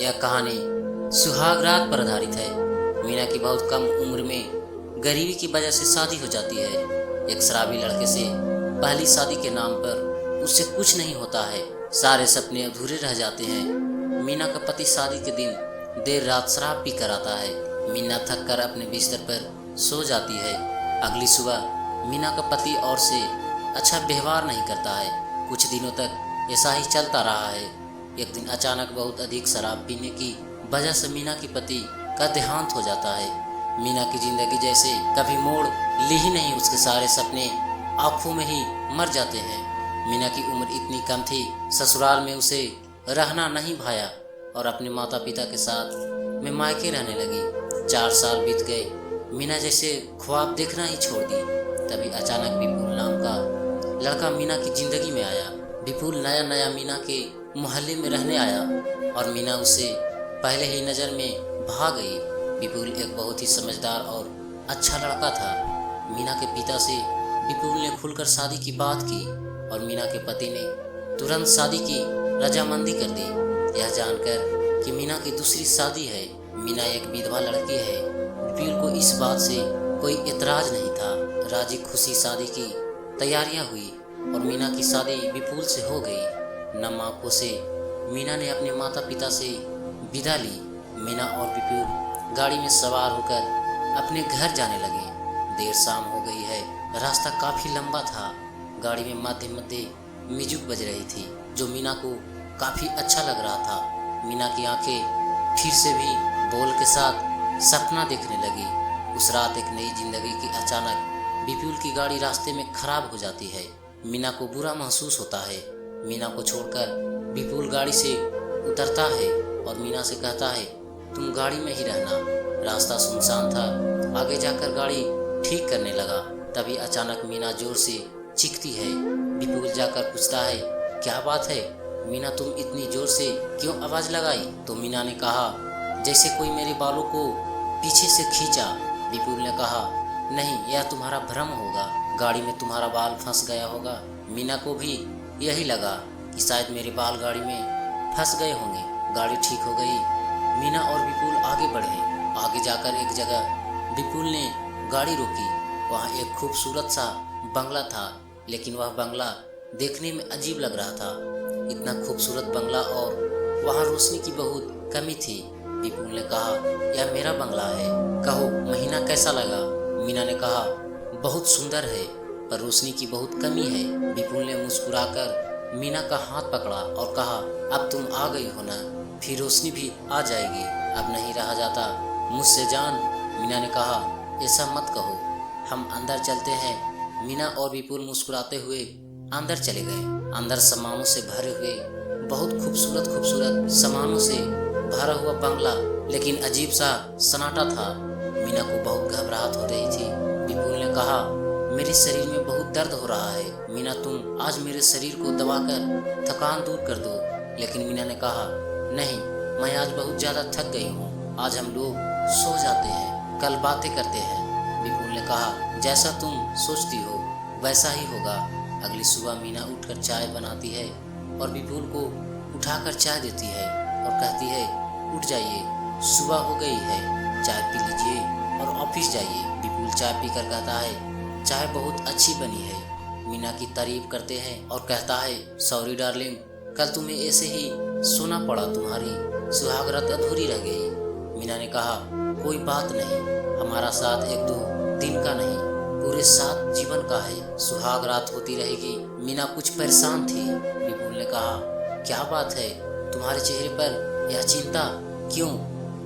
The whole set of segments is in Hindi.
यह कहानी सुहाग रात पर आधारित है। मीना की बहुत कम उम्र में गरीबी की वजह से शादी हो जाती है। एक शराबी लड़के से पहली शादी के नाम पर उससे कुछ नहीं होता है। सारे सपने अधूरे रह जाते हैं। मीना का पति शादी के दिन देर रात शराब पी कर आता है। मीना थक कर अपने बिस्तर पर सो जाती है। अगली सुबह मीना का पति और से अच्छा व्यवहार नहीं करता है। कुछ दिनों तक ऐसा ही चलता रहा है। एक दिन अचानक बहुत अधिक शराब पीने की वजह से मीना के पति का देहांत हो जाता है। मीना की जिंदगी जैसे कभी मोड़ ली ही नहीं। उसके सारे सपने आंखों में ही मर जाते हैं। मीना की उम्र इतनी कम थी, ससुराल में उसे रहना नहीं भाया और अपने माता पिता के साथ में मायके रहने लगी। 4 साल बीत गए। मीना जैसे ख्वाब देखना ही छोड़ दी। तभी अचानक विपुल नाम का लड़का मीना की जिंदगी में आया। विपुल नया नया मीना के मोहल्ले में रहने आया और मीना उसे पहले ही नज़र में भा गई। विपुल एक बहुत ही समझदार और अच्छा लड़का था। मीना के पिता से विपुल ने खुलकर शादी की बात की और मीना के पति ने तुरंत शादी की रजामंदी कर दी। यह जानकर कि मीना की दूसरी शादी है। मीना एक विधवा लड़की है। विपुल को इस बात से कोई एतराज नहीं था। राजी खुशी शादी की तैयारियां हुई और मीना की शादी विपुल से हो गई। नम आंखों से मीना ने अपने माता पिता से विदा ली। मीना और विपुल गाड़ी में सवार होकर अपने घर जाने लगे। देर शाम हो गई है। रास्ता काफ़ी लंबा था। गाड़ी में मध्य मध्य म्यूजिक बज रही थी जो मीना को काफ़ी अच्छा लग रहा था। मीना की आंखें फिर से भी बोल के साथ सपना देखने लगी। उस रात एक नई जिंदगी की अचानक विपुल की गाड़ी रास्ते में खराब हो जाती है। मीना को बुरा महसूस होता है। मीना को छोड़कर विपुल गाड़ी से उतरता है और मीना से कहता है, तुम गाड़ी में ही रहना। रास्ता सुनसान था। आगे जाकर गाड़ी ठीक करने लगा। तभी अचानक मीना जोर से चीखती है। विपुल जाकर पूछता है, क्या बात है मीना, तुम इतनी जोर से क्यों आवाज़ लगाई? तो मीना ने कहा, जैसे कोई मेरे बालों को पीछे से खींचा। विपुल ने कहा, नहीं, यह तुम्हारा भ्रम होगा। गाड़ी में तुम्हारा बाल फंस गया होगा। मीना को भी यही लगा कि शायद मेरे बाल गाड़ी में फंस गए होंगे। गाड़ी ठीक हो गई। मीना और विपुल आगे बढ़े। आगे जाकर एक जगह विपुल ने गाड़ी रोकी। वहाँ एक खूबसूरत सा बंगला था, लेकिन वह बंगला देखने में अजीब लग रहा था। इतना खूबसूरत बंगला और वहाँ रोशनी की बहुत कमी थी। विपुल ने कहा, यह मेरा बंगला है, कहो महीना कैसा लगा? मीना ने कहा, बहुत सुंदर है पर रोशनी की बहुत कमी है। विपुल ने मुस्कुराकर मीना का हाथ पकड़ा और कहा, अब तुम आ गई हो ना, फिर रोशनी भी आ जाएगी। अब नहीं रहा जाता मुझसे जान। मीना ने कहा, ऐसा मत कहो, हम अंदर चलते हैं। मीना और विपुल मुस्कुराते हुए अंदर चले गए। अंदर सामानों से भरे हुए बहुत खूबसूरत खूबसूरत सामानों से भरा हुआ बंगला, लेकिन अजीब सा सन्नाटा था। मीना को बहुत घबराहट हो रही थी। विपुल ने कहा, मेरे शरीर में बहुत दर्द हो रहा है। मीना, तुम आज मेरे शरीर को दबाकर थकान दूर कर दो। लेकिन मीना ने कहा, नहीं, मैं आज बहुत ज़्यादा थक गई हूँ। आज हम लोग सो जाते हैं, कल बातें करते हैं। विपुल ने कहा, जैसा तुम सोचती हो वैसा ही होगा। अगली सुबह मीना उठकर चाय बनाती है और विपुल को उठाकर चाय देती है और कहती है, उठ जाइए, सुबह हो गई है, चाय पी लीजिए और ऑफिस जाइए। विपुल चाय पीकर कहता है, चाय बहुत अच्छी बनी है। मीना की तारीफ करते हैं और कहता है, सॉरी डार्लिंग, कल तुम्हें ऐसे ही सोना पड़ा, तुम्हारी सुहागरात अधूरी रह गई। मीना ने कहा, कोई बात नहीं, हमारा साथ 1-2 दिन का नहीं, पूरे 7 जीवन का है। सुहागरात होती रहेगी। मीना कुछ परेशान थी। विपुल ने कहा, क्या बात है, तुम्हारे चेहरे पर यह चिंता क्यों?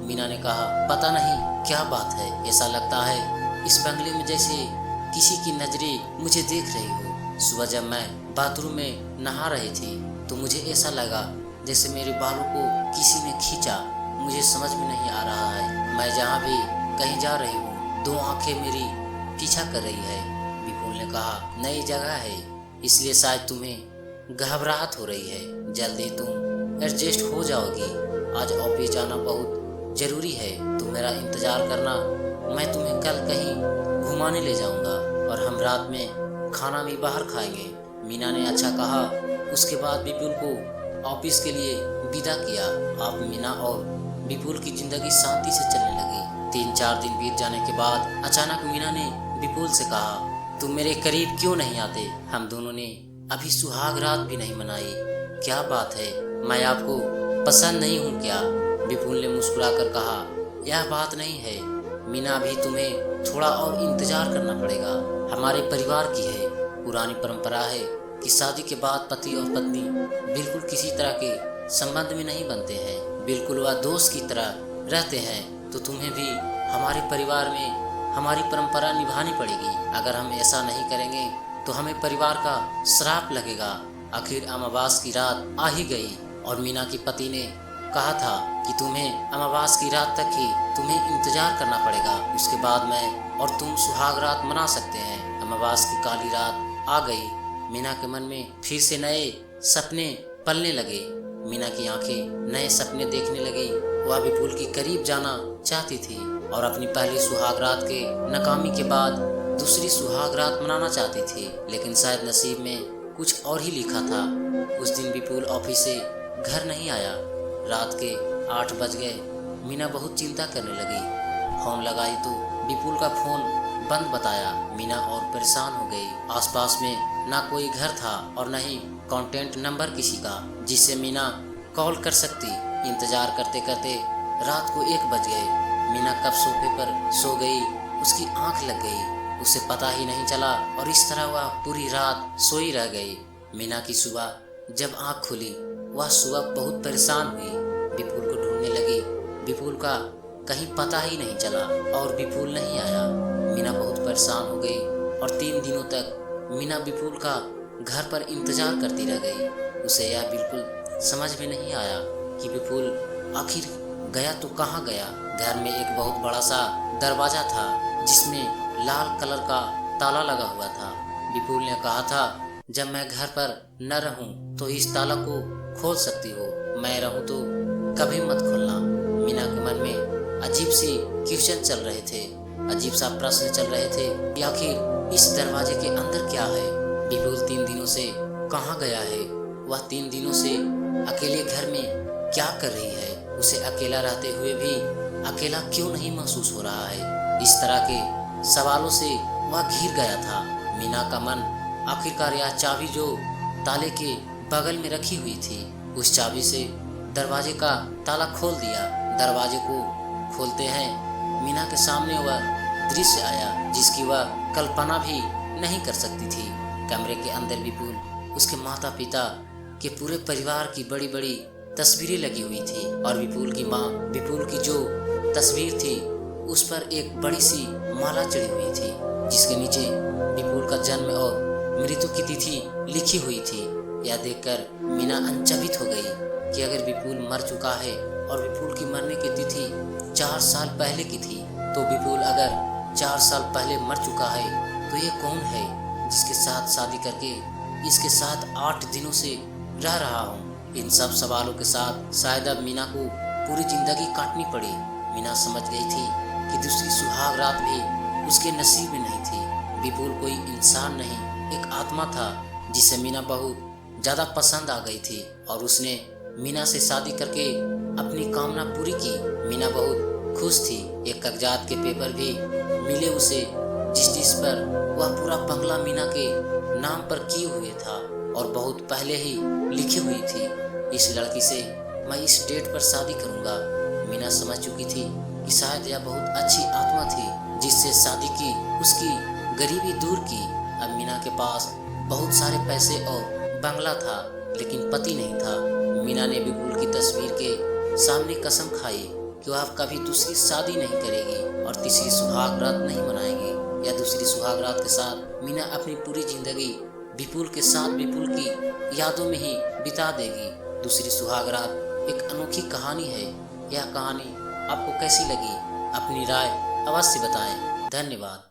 मीना ने कहा, पता नहीं क्या बात है, ऐसा लगता है इस बंगले में जैसे किसी की नजरें मुझे देख रही हो। सुबह जब मैं बाथरूम में नहा रही थी तो मुझे ऐसा लगा जैसे मेरे बालों को किसी ने खींचा। मुझे समझ में नहीं आ रहा है। मैं जहाँ भी कहीं जा रही हूँ 2 आंखें मेरी पीछा कर रही है। विपुल ने कहा, नई जगह है इसलिए शायद तुम्हें घबराहट हो रही है। जल्दी तुम एडजस्ट हो जाओगी। आज ऑफिस जाना बहुत ज़रूरी है तो मेरा इंतज़ार करना। मैं तुम्हें कल कहीं घुमाने ले जाऊंगा और हम रात में खाना भी बाहर खाएंगे। मीना ने अच्छा कहा। उसके बाद विपुल को ऑफिस के लिए विदा किया। अब मीना और विपुल की जिंदगी शांति से चलने लगी। 3-4 दिन बीत जाने के बाद अचानक मीना ने विपुल से कहा, तुम मेरे करीब क्यों नहीं आते? हम दोनों ने अभी सुहाग रात भी नहीं मनाई। क्या बात है, मैं आपको पसंद नहीं हूँ क्या? विपुल ने मुस्कुराकर कहा, यह बात नहीं है मीना, अभी तुम्हें थोड़ा और इंतजार करना पड़ेगा। हमारे परिवार की है, पुरानी परंपरा है कि शादी के बाद पति और पत्नी बिल्कुल किसी तरह के संबंध में नहीं बनते हैं, बिल्कुल वह दोस्त की तरह रहते हैं। तो तुम्हें भी हमारे परिवार में हमारी परंपरा निभानी पड़ेगी। अगर हम ऐसा नहीं करेंगे तो हमें परिवार का श्राप लगेगा। आखिर अमावास की रात आ ही गई और मीना के पति ने कहा था कि तुम्हें अमावास की रात तक ही तुम्हें इंतजार करना पड़ेगा, उसके बाद मैं और तुम सुहाग रात मना सकते हैं। अमावास की काली रात आ गई। मीना के मन में फिर से नए सपने पलने लगे। मीना की आंखें नए सपने देखने लगी। वह विपुल के करीब जाना चाहती थी और अपनी पहली सुहाग रात के नाकामी के बाद दूसरी सुहाग रात मनाना चाहती थी, लेकिन शायद नसीब में कुछ और ही लिखा था। उस दिन विपुल ऑफिस से घर नहीं आया। रात के 8 बज गए। मीना बहुत चिंता करने लगी। फोन लगाई तो विपुल का फोन बंद बताया। मीना और परेशान हो गई। आसपास में ना कोई घर था और न ही कांटेक्ट नंबर किसी का जिससे मीना कॉल कर सकती। इंतजार करते करते रात को 1 बज गए। मीना कब सोफे पर सो गई, उसकी आंख लग गई, उसे पता ही नहीं चला और इस तरह वह पूरी रात सोई रह गई। मीना की सुबह जब आंख खुली, वह सुबह बहुत परेशान हुई। विपुल को ढूंढने लगी। विपुल का कहीं पता ही नहीं चला और विपुल नहीं आया। मीना बहुत परेशान हो गई और 3 दिनों तक मीना विपुल का घर पर इंतजार करती रह गई। उसे यह बिल्कुल समझ में नहीं आया कि विपुल आखिर गया तो कहाँ गया। घर में एक बहुत बड़ा सा दरवाजा था जिसमें लाल कलर का ताला लगा हुआ था। विपुल ने कहा था, जब मैं घर पर न रहूं तो इस ताला को खोल सकती हो, मैं रहूं तो कभी मत खोलना। मीना के मन में अजीब सी क्वेश्चन चल रहे थे, अजीब सा प्रश्न चल रहे थे कि आखिर इस दरवाजे के अंदर क्या है। विपुल 3 दिनों से कहाँ गया है? वह 3 दिनों से अकेले घर में क्या कर रही है? उसे अकेला रहते हुए भी अकेला क्यों नहीं महसूस हो रहा है? इस तरह के सवालों से वह घिर गया था। मीना का मन आखिरकार यह चाबी जो ताले के बगल में रखी हुई थी, उस चाबी से दरवाजे का ताला खोल दिया। दरवाजे को खोलते हैं मीना के सामने वह दृश्य आया जिसकी वह कल्पना भी नहीं कर सकती थी। कमरे के अंदर विपुल, उसके माता पिता के पूरे परिवार की बड़ी बड़ी तस्वीरें लगी हुई थी और विपुल की माँ, विपुल की जो तस्वीर थी उस पर एक बड़ी सी माला चढ़ी हुई थी जिसके नीचे विपुल का जन्म और मृत्यु की तिथि लिखी हुई थी। यह देखकर मीना अचंभित हो गई कि अगर विपुल मर चुका है और विपुल की मरने की तिथि 4 साल पहले की थी, तो विपुल अगर 4 साल पहले मर चुका है तो ये कौन है जिसके साथ शादी करके इसके साथ 8 दिनों से रह रहा हूँ। इन सब सवालों के साथ शायद अब मीना को पूरी जिंदगी काटनी पड़ी। मीना समझ गई थी कि दूसरी सुहाग रात भी उसके नसीब में नहीं थी। विपुल कोई इंसान नहीं, एक आत्मा था जिसे मीना बहुत ज़्यादा पसंद आ गई थी और उसने मीना से शादी करके अपनी कामना पूरी की। मीना बहुत खुश थी। एक कागजात के पेपर भी मिले उसे जिस पर वह पूरा बंगला मीना के नाम पर किए हुए था और बहुत पहले ही लिखी हुई थी, इस लड़की से मैं इस डेट पर शादी करूंगा। मीना समझ चुकी थी कि शायद यह बहुत अच्छी आत्मा थी जिससे शादी की, उसकी गरीबी दूर की। अब मीना के पास बहुत सारे पैसे और बंगला था लेकिन पति नहीं था। मीना ने विपुल की तस्वीर के सामने कसम खाई कि वह कभी दूसरी शादी नहीं करेगी और तीसरी सुहाग रात नहीं मनाएगी। या दूसरी सुहाग रात के साथ मीना अपनी पूरी जिंदगी विपुल के साथ, विपुल की यादों में ही बिता देगी। दूसरी सुहाग रात एक अनोखी कहानी है। यह कहानी आपको कैसी लगी? अपनी राय अवश्य बताएं। धन्यवाद।